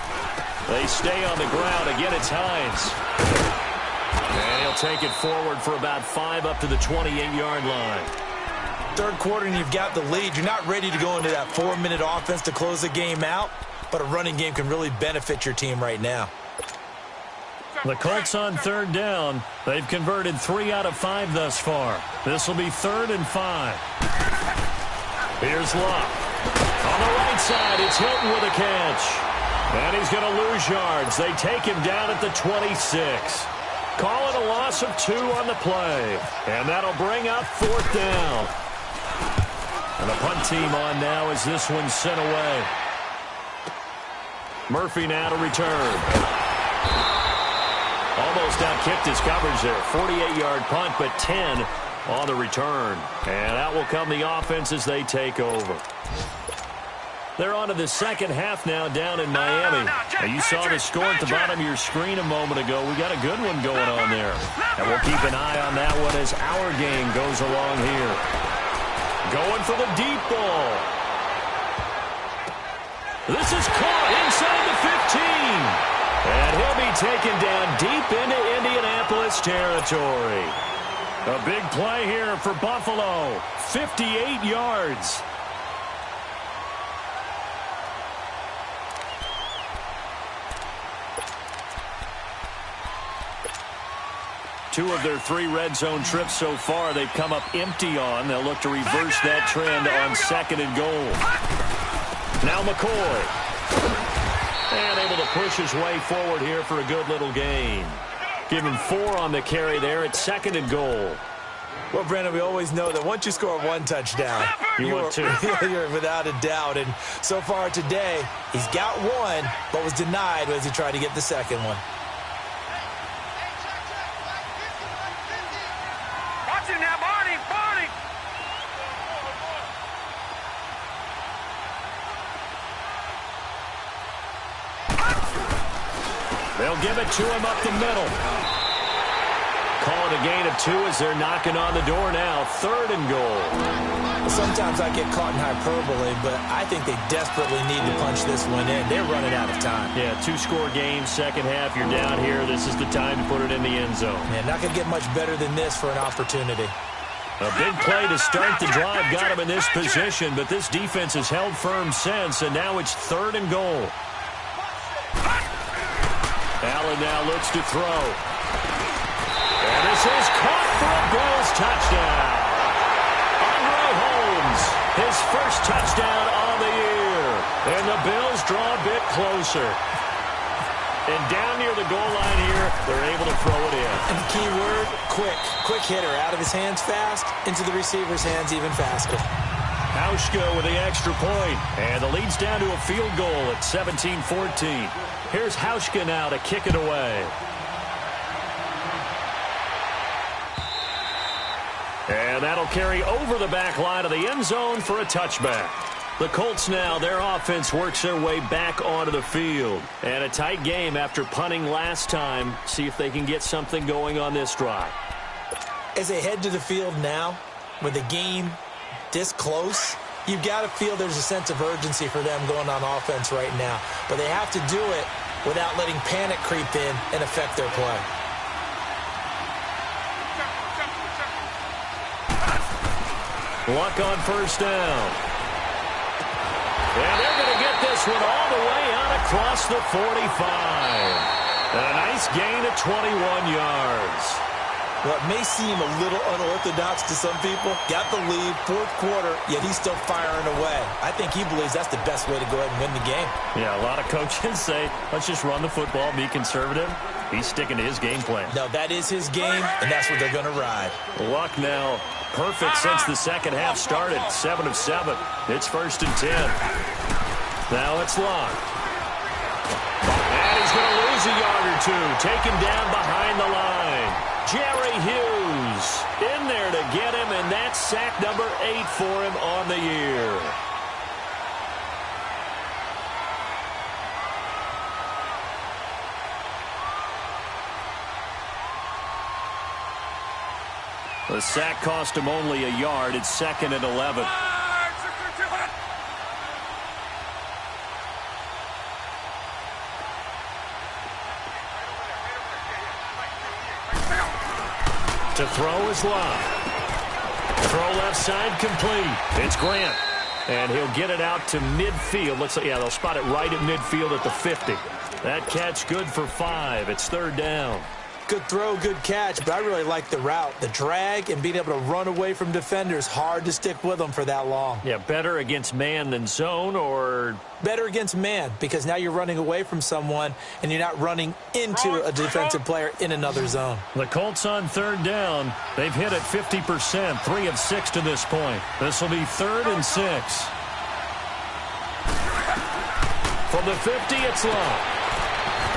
They stay on the ground. Again, it's Hines. And he'll take it forward for about 5 up to the 28-yard line. Third quarter and you've got the lead. You're not ready to go into that 4-minute offense to close the game out, but a running game can really benefit your team right now. The Colts on third down. They've converted 3 out of 5 thus far. This will be 3rd and 5. Here's Luck. On the right side, it's Hilton with a catch. And he's going to lose yards. They take him down at the 26. Call it a loss of 2 on the play. And that'll bring up 4th down. And the punt team on now as this one's sent away. Murphy now to return. Almost outkicked his coverage there. 48-yard punt, but 10 on the return. And out will come the offense as they take over. They're on to the second half now down in Miami. Now, you saw the score at the bottom of your screen a moment ago. We got a good one going on there. And we'll keep an eye on that one as our game goes along here. Going for the deep ball. This is caught inside the 15. And he'll be taken down deep into Indianapolis territory. A big play here for Buffalo. 58 yards. Two of their 3 red zone trips so far, they've come up empty on. They'll look to reverse that trend on 2nd and goal. Now McCoy. And able to push his way forward here for a good little gain. Give him 4 on the carry there at 2nd and goal. Well, Brandon, we always know that once you score 1 touchdown, you're without a doubt. And so far today, he's got 1, but was denied as he tried to get the second one. Watch him now, Barney. They'll give it to him up the middle. Call it a gain of 2 as they're knocking on the door now. 3rd and goal. Sometimes I get caught in hyperbole, but I think they desperately need to punch this one in. They're running out of time. Yeah, 2-score game, second half. You're down here. This is the time to put it in the end zone. Yeah, not going to get much better than this for an opportunity. A big play to start the drive got him in this position, but this defense has held firm since, and now it's 3rd and goal. Allen now looks to throw. And this is caught for a Bills touchdown. Andre Holmes, his first touchdown on the year. And the Bills draw a bit closer. And down near the goal line here, they're able to throw it in. And the key word, quick. Quick hitter. Out of his hands fast, into the receiver's hands even faster. Hauschka with the extra point. And the lead's down to a field goal at 17-14. Here's Hauschka now to kick it away. And that'll carry over the back line of the end zone for a touchback. The Colts now, their offense works their way back onto the field. And a tight game after punting last time. See if they can get something going on this drive. As they head to the field now, with the game this close, you've got to feel there's a sense of urgency for them going on offense right now. But they have to do it without letting panic creep in and affect their play. Luck on first down. And they're going to get this one all the way out across the 45. And a nice gain of 21 yards. Well, it may seem a little unorthodox to some people. Got the lead, 4th quarter, yet he's still firing away. I think he believes that's the best way to go ahead and win the game. Yeah, a lot of coaches say, let's just run the football, be conservative. He's sticking to his game plan. No, that is his game, and that's what they're going to ride. Luck now perfect since the second half started. 7 of 7. It's 1st and 10. Now it's Luck. And he's going to lose a yard or 2. Taken down behind the line. Jerry Hughes in there to get him, and that's sack number 8 for him on the year. The sack cost him only a yard. It's 2nd and 11. To throw is Love. Throw left side complete. It's Grant. And he'll get it out to midfield. Looks like, yeah, they'll spot it right at midfield at the 50. That catch good for 5. It's 3rd down. Good throw, good catch, but I really like the route. The drag and being able to run away from defenders, hard to stick with them for that long. Yeah, better against man than zone, or? Better against man, because now you're running away from someone and you're not running into a defensive player in another zone. The Colts on 3rd down. They've hit it 50%, 3 of 6 to this point. This will be 3rd and 6. From the 50, it's Love.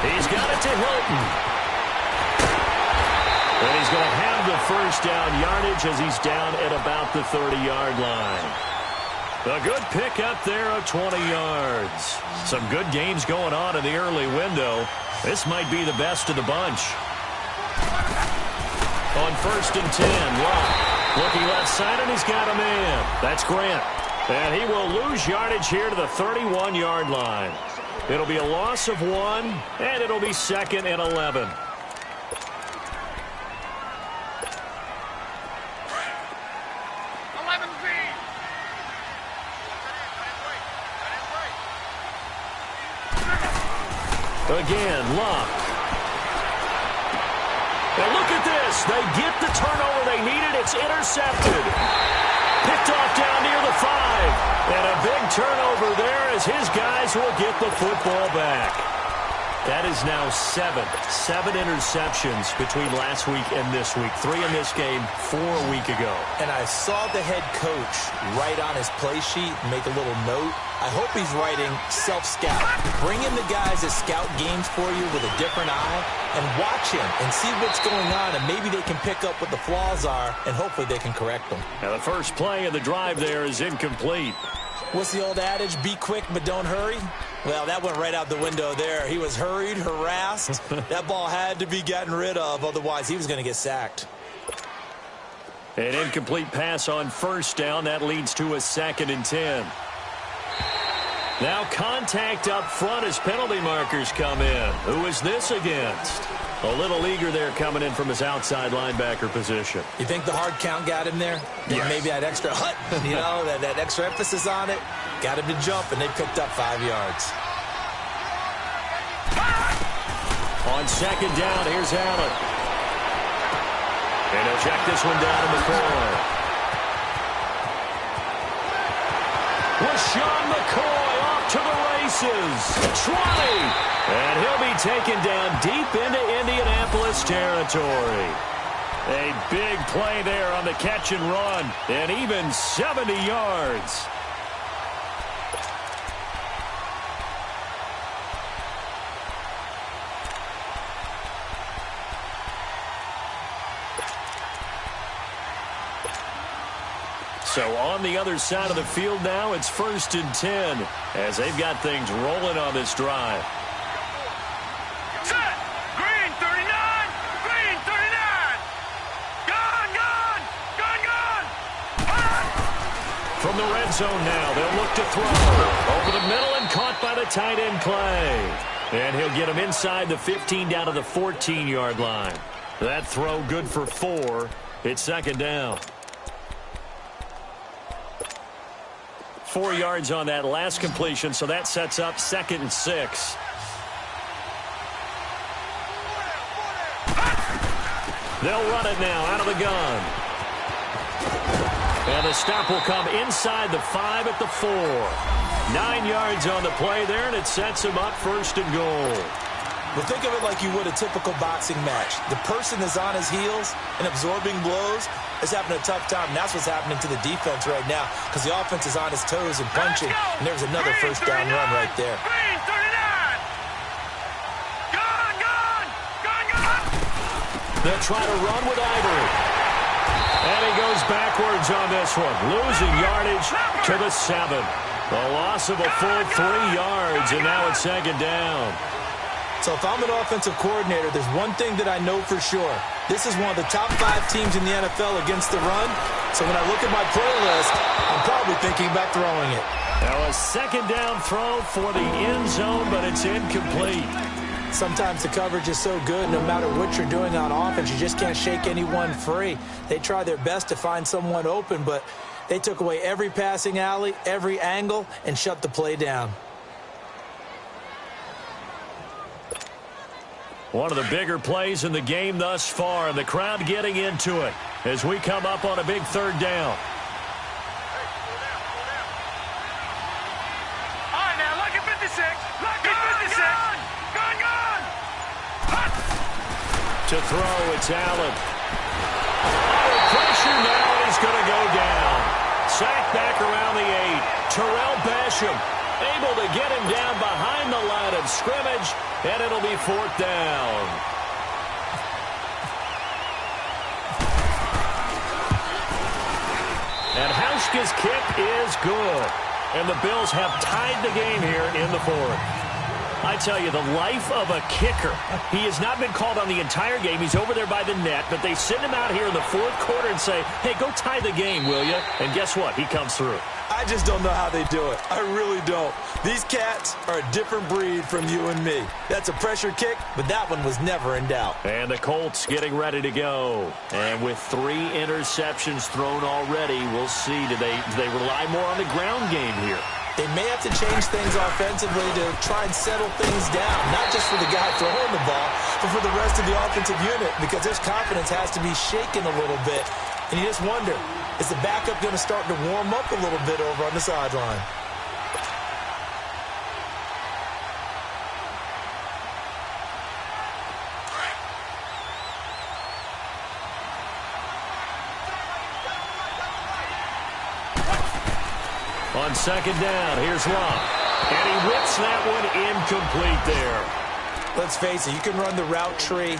He's got it to Hilton. And he's going to have the first down yardage as he's down at about the 30-yard line. A good pick up there of 20 yards. Some good games going on in the early window. This might be the best of the bunch. On 1st and 10, Love looking left side, and he's got a man. That's Grant. And he will lose yardage here to the 31-yard line. It'll be a loss of 1, and it'll be 2nd and 11. Again, Love. And look at this. They get the turnover they needed. It's intercepted. Picked off down near the 5. And a big turnover there as his guys will get the football back. That is now 7 interceptions between last week and this week. 3 in this game, 4 a week ago. And I saw the head coach write on his play sheet, make a little note. I hope he's writing self-scout. Bring in the guys that scout games for you with a different eye and watch him and see what's going on, and maybe they can pick up what the flaws are, and hopefully they can correct them. Now the first play of the drive there is incomplete. What's the old adage? Be quick, but don't hurry? Well, that went right out the window there. He was hurried, harassed. That ball had to be gotten rid of, otherwise he was going to get sacked. An incomplete pass on 1st down. That leads to a 2nd and 10. Now contact up front as penalty markers come in. Who is this against? A little eager there coming in from his outside linebacker position. You think the hard count got him there? Yes. Maybe that extra hut, you know, that extra emphasis on it. Got him to jump, and they picked up 5 yards. On 2nd down, here's Allen. And he'll check this one down to McCoy. LaShawn McCoy off to the races. 20. And he'll be taken down deep into Indianapolis territory. A big play there on the catch and run. And even 70 yards. So on the other side of the field now, it's 1st and 10 as they've got things rolling on this drive. Set. Green 39. Green 39. Gone. From the red zone now, they'll look to throw. Over the middle and caught by the tight end play. And he'll get him inside the 15 down to the 14-yard line. That throw good for 4. It's 2nd down. 4 yards on that last completion, so that sets up 2nd and 6. They'll run it now out of the gun. And the stop will come inside the 5 at the 4. 9 yards on the play there, and it sets him up 1st and goal. Well, think of it like you would a typical boxing match. The person is on his heels and absorbing blows is having a tough time. And that's what's happening to the defense right now because the offense is on his toes and punching. And there's another first down run right there. Green 39. Gone. They'll try to run with Ivory. And he goes backwards on this one. Losing yardage to the 7. A loss of a full 3 yards, and now it's 2nd down. So if I'm an offensive coordinator, there's one thing that I know for sure. This is one of the top 5 teams in the NFL against the run. So when I look at my playlist, I'm probably thinking about throwing it. Now a second down throw for the end zone, but it's incomplete. Sometimes the coverage is so good, no matter what you're doing on offense, you just can't shake anyone free. They try their best to find someone open, but they took away every passing alley, every angle, and shut the play down. One of the bigger plays in the game thus far, and the crowd getting into it as we come up on a big third down. All right, now, lucky 56. Lucky 56. Gun. To throw, it's Allen. Pressure now, and he's going to go down. Sacked back around the 8. Terrell Basham able to get him down behind the line of scrimmage, and it'll be 4th down. And Hauschka's kick is good. And the Bills have tied the game here in the 4th. I tell you, the life of a kicker. He has not been called on the entire game. He's over there by the net, but they send him out here in the 4th quarter and say, hey, go tie the game, will you? And guess what? He comes through. I just don't know how they do it. I really don't. These cats are a different breed from you and me. That's a pressure kick, but that one was never in doubt. And the Colts getting ready to go. And with 3 interceptions thrown already, we'll see. Do they rely more on the ground game here? They may have to change things offensively to try and settle things down, not just for the guy throwing the ball, but for the rest of the offensive unit, because his confidence has to be shaken a little bit. And you just wonder, is the backup going to start to warm up a little bit over on the sideline? On second down, here's Locke. And he whips that one incomplete there. Let's face it, you can run the route tree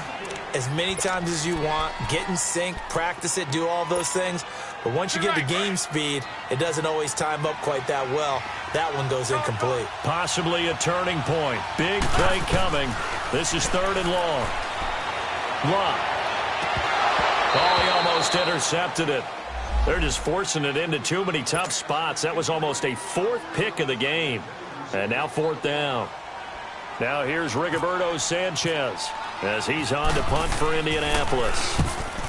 as many times as you want, get in sync, practice it, do all those things. But once you get to game speed, it doesn't always time up quite that well. That one goes incomplete. Possibly a turning point. Big play coming. This is 3rd and long. Locke. Oh, he almost intercepted it. They're just forcing it into too many tough spots. That was almost a 4th pick of the game. And now 4th down. Now here's Rigoberto Sanchez as he's on to punt for Indianapolis.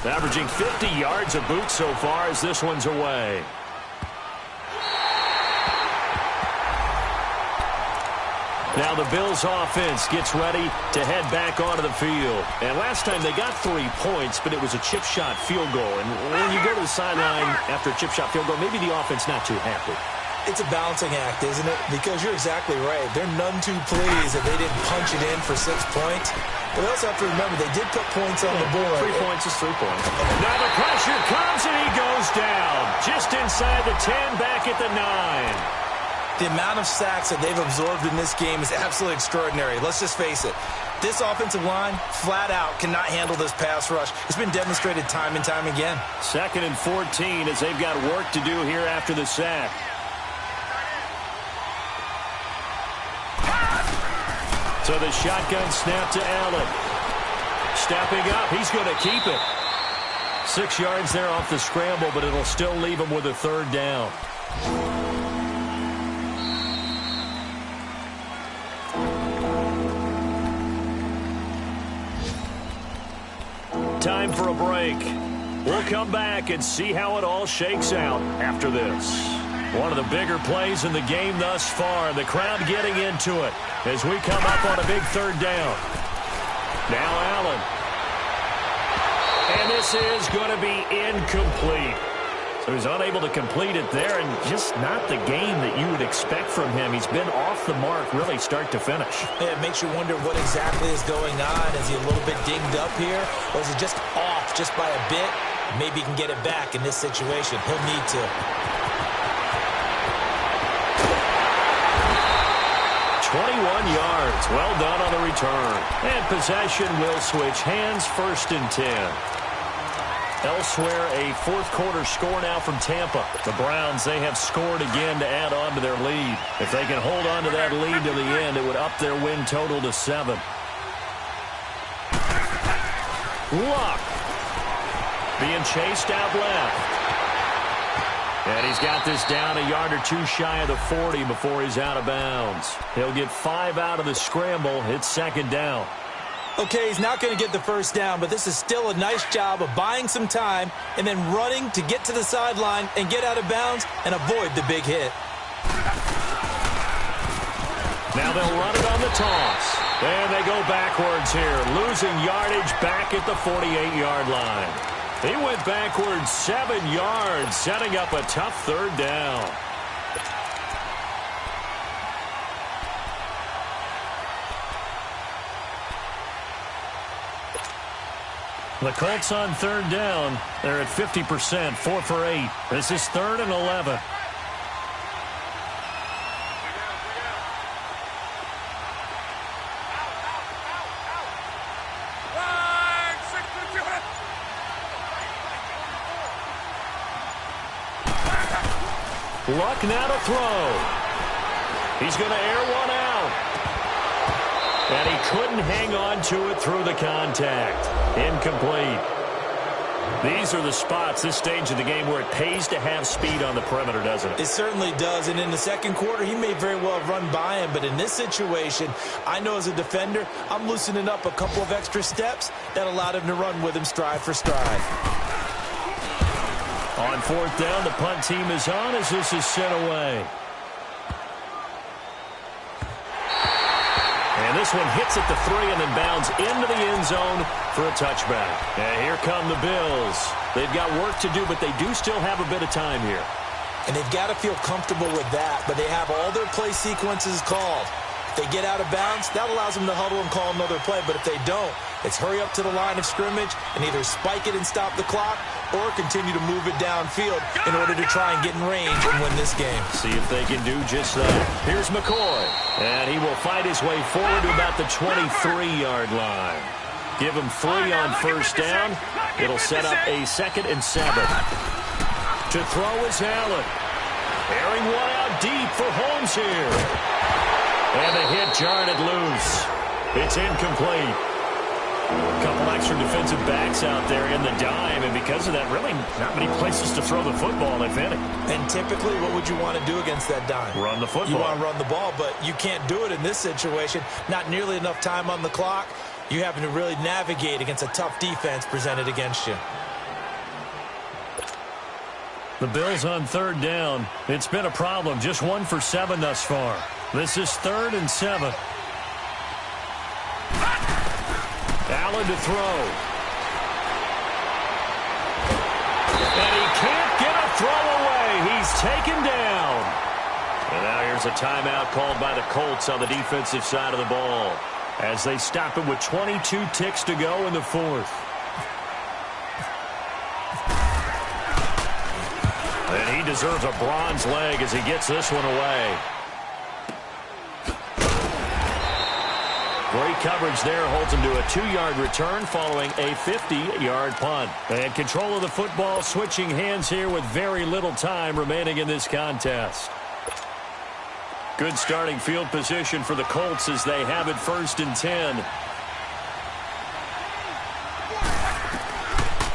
Averaging 50 yards a boot so far as this one's away. Now the Bills offense gets ready to head back onto the field. And last time they got 3 points, but it was a chip shot field goal. And when you go to the sideline after a chip shot field goal, maybe the offense not too happy. It's a balancing act, isn't it? Because you're exactly right. They're none too pleased that they didn't punch it in for 6 points. But they also have to remember they did put points on the board. 3 points is 3 points. Now the pressure comes and he goes down. Just inside the 10, back at the 9. The amount of sacks that they've absorbed in this game is absolutely extraordinary. Let's just face it. This offensive line, flat out, cannot handle this pass rush. It's been demonstrated time and time again. 2nd and 14 as they've got work to do here after the sack. So the shotgun snap to Allen. Stepping up, he's going to keep it. 6 yards there off the scramble, but it'll still leave him with a 3rd down. Time for a break. We'll come back and see how it all shakes out after this. One of the bigger plays in the game thus far. The crowd getting into it as we come up on a big 3rd down. Now Allen. And this is going to be incomplete. So he's unable to complete it there, and just not the game that you would expect from him. He's been off the mark really start to finish. Yeah, it makes you wonder what exactly is going on. Is he a little bit dinged up here, or is he just off just by a bit? Maybe he can get it back in this situation. He'll need to. 21 yards. Well done on the return. And possession will switch hands, 1st and 10. Elsewhere, a 4th quarter score now from Tampa. The Browns, they have scored again to add on to their lead. If they can hold on to that lead to the end, it would up their win total to 7. Luck being chased out left. And he's got this down a yard or two shy of the 40 before he's out of bounds. He'll get 5 out of the scramble. It's second down. Okay, he's not going to get the first down, but this is still a nice job of buying some time and then running to get to the sideline and get out of bounds and avoid the big hit. Now they'll run it on the toss. And they go backwards here, losing yardage back at the 48-yard line. He went backwards 7 yards, setting up a tough third down. The Colts on third down. They're at 50%, 4 for 8. This is 3rd and 11. Luck now to throw. He's going to air one out. And he couldn't hang on to it through the contact. Incomplete. These are the spots, this stage of the game, where it pays to have speed on the perimeter, doesn't it? It certainly does. And in the second quarter, he may very well run by him. But in this situation, I know as a defender, I'm loosening up a couple of extra steps that allowed him to run with him stride for stride. On 4th down, the punt team is on as this is sent away. And this one hits at the 3 and then bounds into the end zone for a touchback. And here come the Bills. They've got work to do, but they do still have a bit of time here. And they've got to feel comfortable with that, but they have all their play sequences called. If they get out of bounds, that allows them to huddle and call another play. But if they don't, it's hurry up to the line of scrimmage and either spike it and stop the clock or continue to move it downfield in order to try and get in range and win this game. See if they can do just that. Here's McCoy, and he will fight his way forward to about the 23-yard line. Give him 3 on first down. It'll set up a 2nd and 7. To throw is Allen. Airing one out deep for Holmes here. And the hit jarred it loose. It's incomplete. A couple extra defensive backs out there in the dime, and because of that, really not many places to throw the football, if any. And typically, what would you want to do against that dime? Run the football. You want to run the ball, but you can't do it in this situation. Not nearly enough time on the clock. You having to really navigate against a tough defense presented against you. The Bills on third down. It's been a problem. Just 1 for 7 thus far. This is 3rd and 7. Allen to throw. And he can't get a throw away. He's taken down. And now here's a timeout called by the Colts on the defensive side of the ball as they stop it with 22 ticks to go in the 4th. And he deserves a bronze leg as he gets this one away. Great coverage there, holds him to a 2-yard return following a 50-yard punt. And control of the football switching hands here with very little time remaining in this contest. Good starting field position for the Colts as they have it 1st and 10.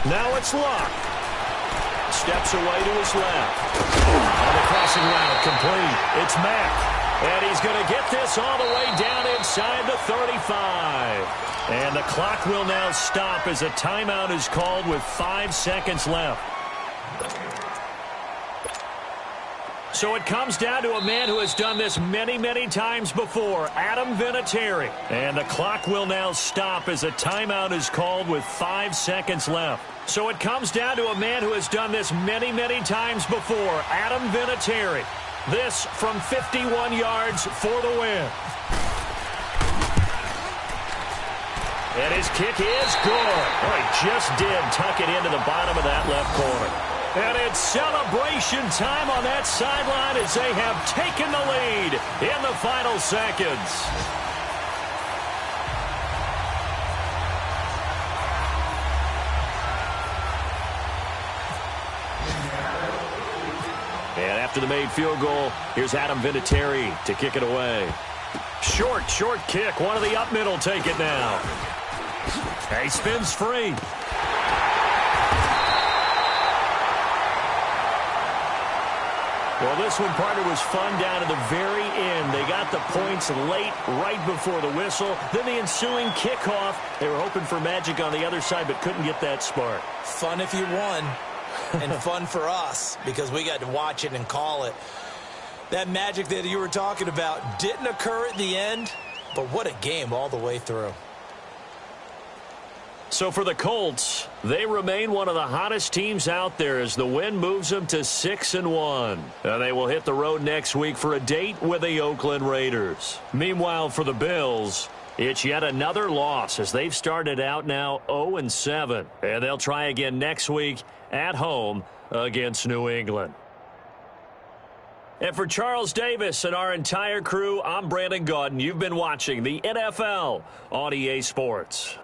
Now it's Luck. Steps away to his left. On the crossing route, complete. It's Mack. And he's going to get this all the way down inside the 35. And the clock will now stop as a timeout is called with 5 seconds left. So it comes down to a man who has done this many, many times before, Adam Vinatieri. And the clock will now stop as a timeout is called with 5 seconds left. So it comes down to a man who has done this many, many times before, Adam Vinatieri. This from 51 yards for the win. And his kick is good. Oh, he just did tuck it into the bottom of that left corner. And it's celebration time on that sideline as they have taken the lead in the final seconds. And after the made field goal, here's Adam Vinatieri to kick it away. Short kick. One of the up middle take it now. He spins free. Well, this one, partner, was fun down to the very end. They got the points late, right before the whistle. Then the ensuing kickoff. They were hoping for magic on the other side, but couldn't get that spark. Fun if you won, and fun for us, because we got to watch it and call it. That magic that you were talking about didn't occur at the end, but what a game all the way through. So for the Colts, they remain one of the hottest teams out there as the win moves them to 6-1. And they will hit the road next week for a date with the Oakland Raiders. Meanwhile, for the Bills, it's yet another loss as they've started out now 0-7. And they'll try again next week at home against New England. And for Charles Davis and our entire crew, I'm Brandon Gaudin. You've been watching the NFL on EA Sports.